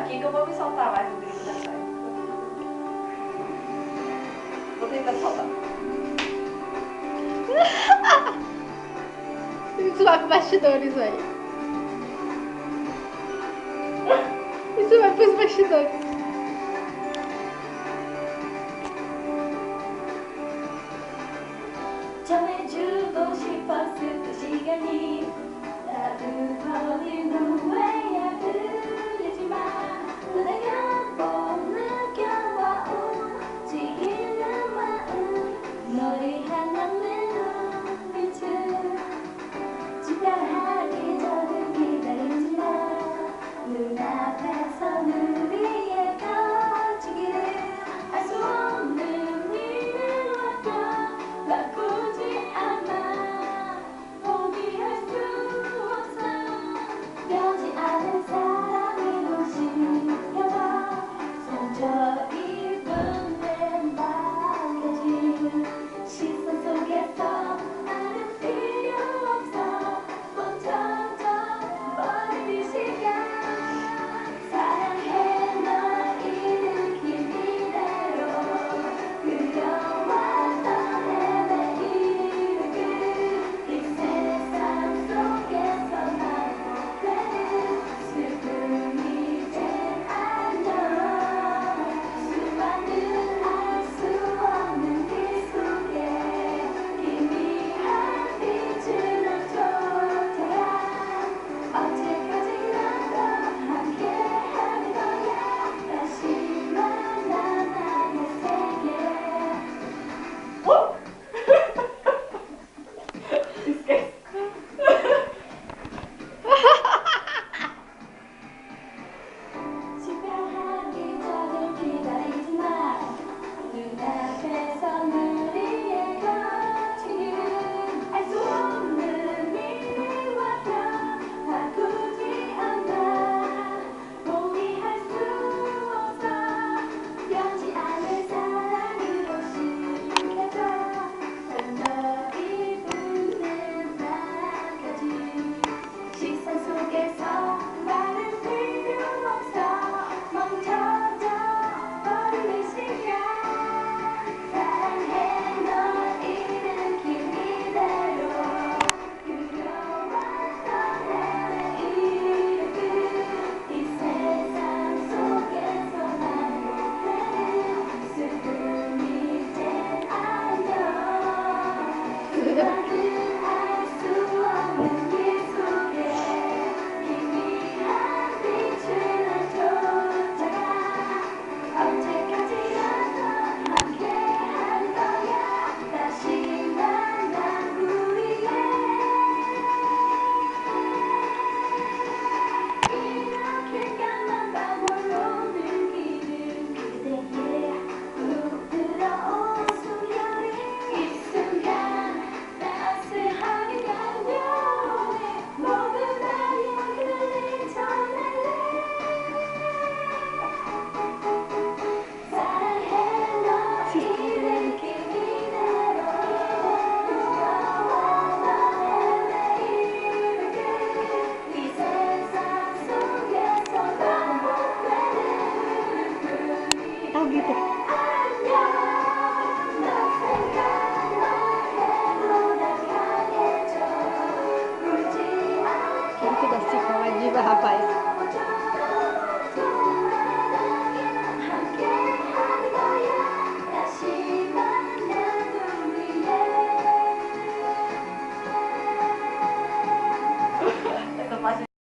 aqui que eu vou me soltar mais no grito da saia. Vou tentar soltar. Isso vai pro bastidores, velho. Isso vai pros bastidores. 전해주고 싶었을 그 시간이 따뜻거린 후에야 들리지만 내가 꼭 느껴봐 움직이는 마음 너를 향한 내 눈빛은 진짜 하기 전에 기다리지만 눈앞에서는